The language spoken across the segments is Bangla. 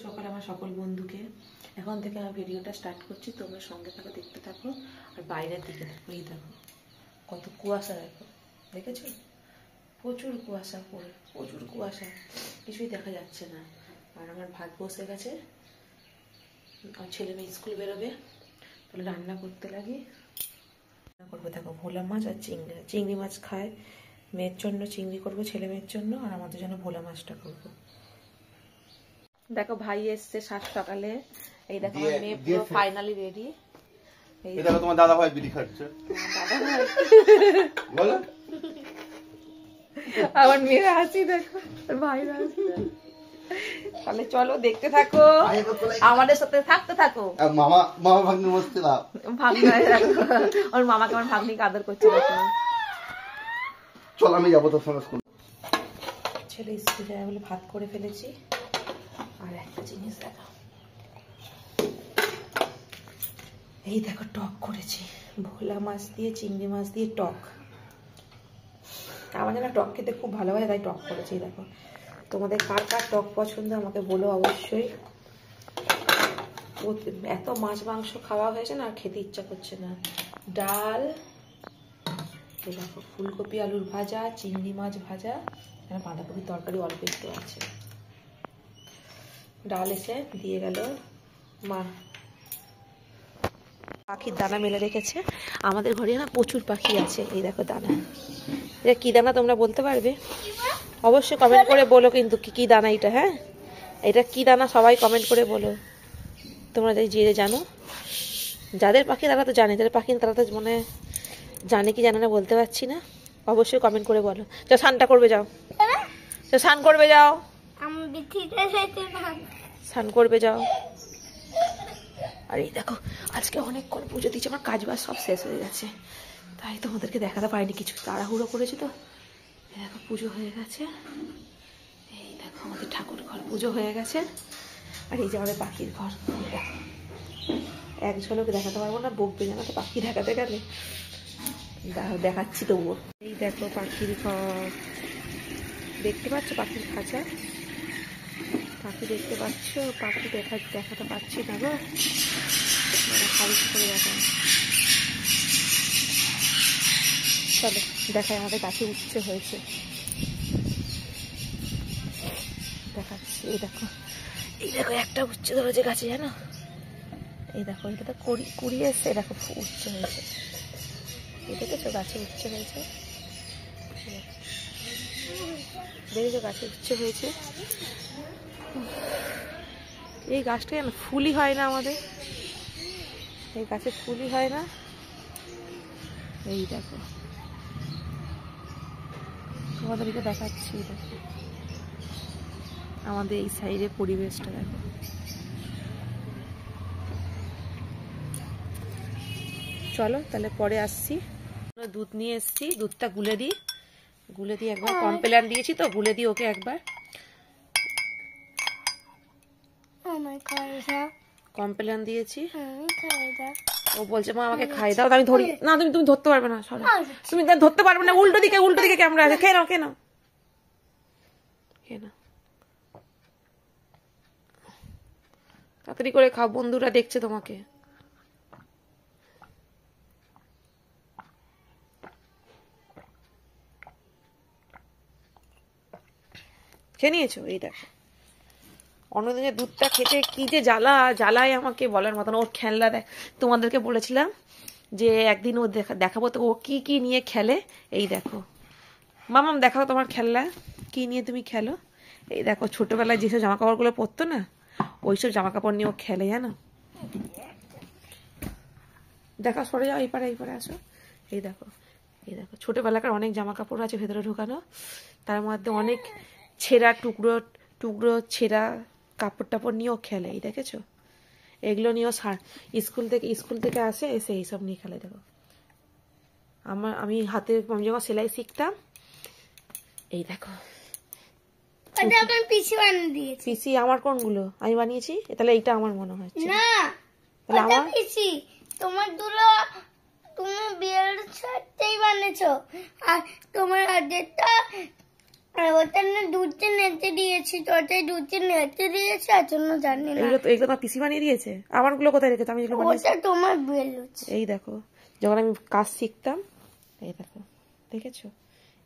সকাল আমার সকল বন্ধুকে। এখন থেকে আমি ভিডিওটা স্টার্ট করছি, তোমরা সঙ্গে থাকো, দেখতে থাকো। আর বাইরের দিকে দেখো, এই দেখো কত কুয়াশা, দেখো দেখেছো? প্রচুর কুয়াশা পড়ে, প্রচুর কুয়াশা, কিছুই দেখা যাচ্ছে না। আর আমার ভাত বসে গেছে, আমার ছেলে মেয়ে স্কুল বেরোবে, তাহলে রান্না করতে লাগি। রান্না করবো দেখো ভোলা মাছ আর চিংড়ি। চিংড়ি মাছ খায়, মেয়ের জন্য চিংড়ি করবো, ছেলে মেয়ের জন্য, আর আমাদের জন্য ভোলা মাছটা করবো। দেখো ভাই এসছে সাত সকালে, এই দেখো আমার মেয়ে পুরো ফাইনালি রেডি। এই দেখো তোমার দাদা ভাই বিড়ি খাচ্ছে, দাদা ভাই বলো। আমার মেয়ের হাসি দেখো, আর ভাইয়ের হাসি। তাহলে চলো দেখতে থাকো, আমাদের সাথে থাকতে থাকো। মামা মামা ভাগ্নি বসছিল, ভাগ্নি ওর মামাকে আমার ভাগ্নিকে আদর করছে দেখো। চল আমি যাবো তোর সঙ্গে স্কুল। ছেলে স্কুল যায় বলে ভাত করে ফেলেছি। আর একটা জিনিস দেখো, এই দেখো টক করেছি, ভোলা মাছ দিয়ে চিংড়ি মাছ দিয়ে টক। আমার যেন টক খেতে খুব ভালো হয়, তাই টক করেছি। দেখো তোমাদের কার কার টক পছন্দ আমাকে বলো অবশ্যই। এত মাছ মাংস খাওয়া হয়েছে না, আর খেতে ইচ্ছা করছে না। ডাল, দেখো ফুলকপি আলুর ভাজা, চিংড়ি মাছ ভাজা, এখানে বাঁধাকপির তরকারি অল্প একটু আছে। ডাল এসে দিয়ে গেল মা। পাখির দানা মেলে রেখেছে, আমাদের ঘরে না প্রচুর পাখি আছে। এই দেখো দানা, এটা কি দানা তোমরা বলতে পারবে? অবশ্যই কমেন্ট করে বলো কিন্তু কি দানা এটা। হ্যাঁ, এটা কি দানা সবাই কমেন্ট করে বলো, তোমরা যে জানো। যাদের পাখি তারা তো জানে, যাদের পাখি তারা তো মানে জানে কি জানে না বলতে পারছি না। অবশ্যই কমেন্ট করে বলো। যাও স্নানটা করবে, যাও স্নান করবে, যাও স্নান করবে, যাও। আর এই দেখো আজকে অনেকক্ষণ পুজো দিচ্ছে, আমার কাজ বাজ সব শেষ হয়ে গেছে, তাই তোমাদেরকে দেখাতে পারিনি, কিছু তাড়াহুড়ো করেছি তো। দেখো পুজো হয়ে গেছে, এই দেখো আমাদের ঠাকুর ঘর পুজো হয়ে গেছে। আর এই যে আমাদের পাখির ঘর, দেখো এক ঝলকে দেখাতে পারবো না, বকবে জানো তো পাখি দেখাতে গেলে। দেখাচ্ছি তবুও। এই দেখো পাখির ঘর, দেখতে পাচ্ছ পাখির খাঁচা? পাখি দেখতে পাচ্ছ? পাখি দেখাতে পাচ্ছি না গো, খারিজ করে দেখা। চলো দেখাই, আমাদের গাছে উচ্ছে হয়েছে, দেখাচ্ছি। এই দেখো, এই দেখো একটা উচ্ছে ধরেছে গাছে, জানো? এই দেখো এটা তো কুড়িয়ে এসছে, দেখো উচ্ছে হয়েছে, দেখেছো গাছে উচ্ছে হয়েছে, দেখেছো গাছে উচ্ছে হয়েছে। এই গাছটা যেন ফুলই হয় না আমাদের, এই গাছে ফুলই হয় না। এই দেখো তোমাদেরকে দেখাচ্ছি, দেখো আমাদের এই সাইডের পরিবেশটা দেখো। চলো তাহলে পরে আসছি। দুধ নিয়ে এসছি, দুধটা গুলে দিই একবার, কমপ্লেন দিয়েছি তো, গুলে দিই ওকে একবার। কমপ্লেন দিয়েছি, ও বলছে মা আমাকে খাই দাও, আমি ধরি না। তুমি ধরতে পারবে না, সরি তুমি ধরতে পারবে না, উল্টো দিকে ক্যামেরা আছে। খেয়ে নাও তাড়াতাড়ি করে খাও, বন্ধুরা দেখছে তোমাকে। খেয়ে নিয়েছো? এই দেখো অন্যদিনের দুধটা খেতে কি যে জ্বালায় আমাকে বলার মতন। ওর খেলনা তোমাদেরকে বলেছিলাম যে একদিন ও দেখাবো, তো ও কি নিয়ে খেলে। এই দেখো মামাম, দেখাও তোমার খেলনা, কি নিয়ে তুমি খেলো। এই দেখো ছোটবেলায় যেসব জামা কাপড়গুলো পরতো না, ওইসব জামা কাপড় নিয়ে ও খেলে, জানো? দেখা, সরে যাও, এই পারে আসো। এই দেখো ছোটবেলাকার অনেক জামা কাপড় আছে ভেতরে ঢুকানো, তার মধ্যে অনেক ছেঁড়া টুকরো ছেঁড়া কাপড় টাপড় নিয়েও খেলে। এই দেখেছো, এগুলো নিয়েও স্কুল থেকে এসে এইসব নিয়ে খেলে। দেখো আমি যখন সেলাই শিখতাম, এই দেখো পিসি আমার কোনগুলো আমি বানিয়েছি, তাহলে এইটা আমার মনে হচ্ছে না, তাহলে আমার পিসি তোমার দুলো তুমি বিয়ের সাথেই বানিয়েছো, আর তোমার যেটা আর ওটা না দুধে নেচে দিয়েছি, তো ওটাই দুধে নেচে দিয়েছে, আর জন্য জানি না। এগুলো তো পিসি বানিয়ে দিয়েছে। আমারগুলো কোথায় রেখেছে? আমি যেগুলো বানিয়েছি। ওটা তোমার বেলুচ। এই দেখো, যখন আমি কাজ শিখতাম, এই দেখো, দেখেছো,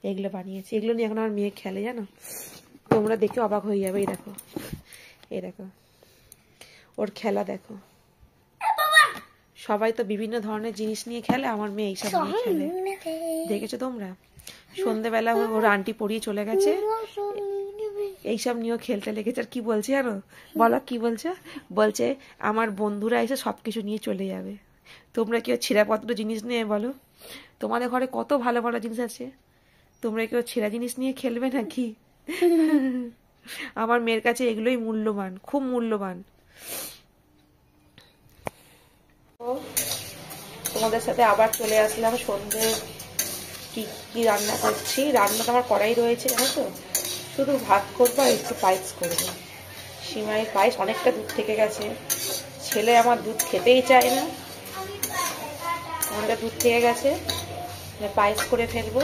এগুলো বানিয়েছি। এগুলো নিয়ে এখন আমার মেয়ে খেলে, জানো, তোমরা দেখে অবাক হয়ে যাবে। এই দেখো, এই দেখো ওর খেলা দেখো। সবাই তো বিভিন্ন ধরনের জিনিস নিয়ে খেলে, আমার মেয়ে এইসব নিয়ে খেলে। দেখেছো তোমরা? সন্ধ্যেবেলা ওর আন্টি পড়িয়ে চলে গেছে, এইসব নিয়েও খেলতে লেগেছে। আর কি বলছে জানো? বলো কি বলছে? বলছে আমার বন্ধুরা এসে সবকিছু নিয়ে চলে যাবে। তোমরা কেউ ছিঁড়াপত্র জিনিস নিয়ে, বলো, তোমাদের ঘরে কত ভালো ভালো জিনিস আছে, তোমরা কেউ ছেঁড়া জিনিস নিয়ে খেলবে নাকি? আমার মেয়ের কাছে এগুলোই মূল্যবান, খুব মূল্যবান। তোমাদের সাথে আবার চলে আসলাম। সন্ধ্যে কি কি রান্না করছি। রান্নাটা আমার কড়াই রয়েছে, জানো তো, শুধু ভাত করবো আর একটু পায়েস করবো। সিমাইয়ের পায়েস অনেকটা দুধ থেকে গেছে, ছেলে আমার দুধ খেতেই চায় না, অনেকটা দুধ থেকে গেছে, পায়েস করে ফেলবো।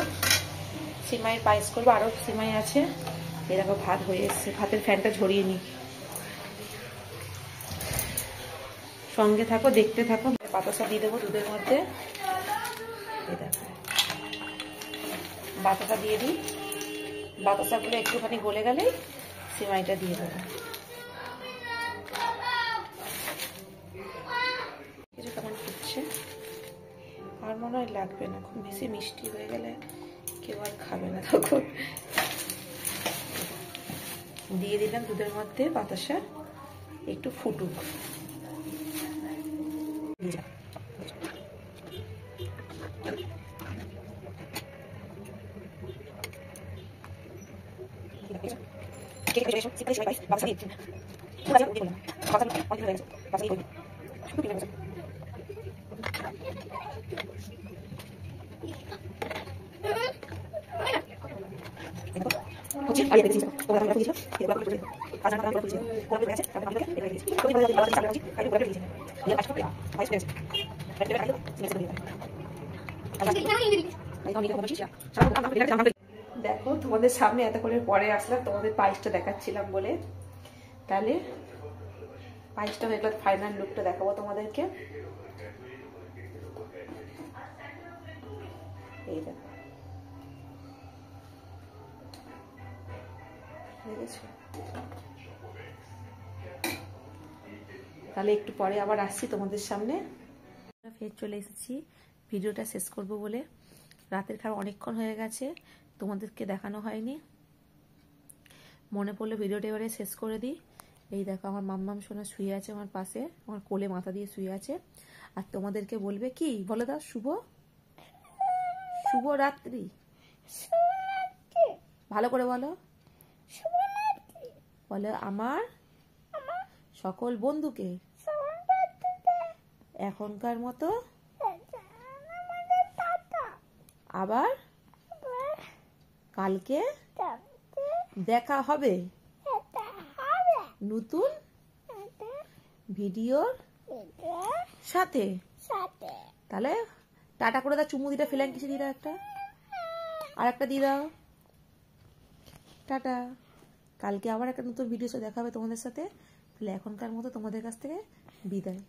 সিমাইয়ের পায়েস করবো, আরও সিমাই আছে। এরকম ভাত হয়ে এসছে, ভাতের ফ্যানটা ঝরিয়ে নিই। সঙ্গে থাকো, দেখতে থাকো। বাতাসা দিয়ে দেবো দুধের মধ্যে। বাতাসা দিয়ে দিই, বাতাসাগুলো একটুখানি গলে গেলে সিমাইটা দিয়ে দেবো। কিছু কেমন ফুটছে, আর মনে হয় লাগবে না, খুব বেশি মিষ্টি হয়ে গেলে কেউ আর খাবে না। তখন দিয়ে দিলাম দুধের মধ্যে বাতাসা, একটু ফুটুক। দেখো, তোমাদের সামনে এত করে পরে আসলাম তোমাদের পায়েসটা দেখাচ্ছিলাম বলে। তাহলে পায়েসটা হয়ে গেল, ফাইনাল লুকটা দেখাবো তোমাদেরকে। এই দেখো, দেখেছো? তাহলে একটু পরে আবার আসছি তোমাদের সামনে। ফের চলে এসেছি ভিডিওটা শেষ করব বলে। রাতের খাবার অনেকক্ষণ হয়ে গেছে, তোমাদেরকে দেখানো হয়নি, মনে পড়লো ভিডিওটা এবারে শেষ করে দিই। এই দেখো, আমার মাম্মাম সোনা শুয়ে আছে আমার পাশে, আমার কোলে মাথা দিয়ে শুয়ে আছে। আর তোমাদেরকে বলবে কি, বলে দাও, শুভ শুভ রাত্রি। ভালো করে বলো, বলে আমার সকল বন্ধুকে এখনকার মতো আবার কালকে দেখা হবে নতুন ভিডিওর সাথে। তাহলে টাটা করে দাও, চুমু দিটা ফেলেন কিছু দিয়ে দাও, একটা আর একটা দিয়ে দাও, টাটা। কালকে আবার একটা নতুন ভিডিওর সাথে দেখা হবে তোমাদের সাথে। তাহলে এখনকার মতো তোমাদের কাছ থেকে বিদায়।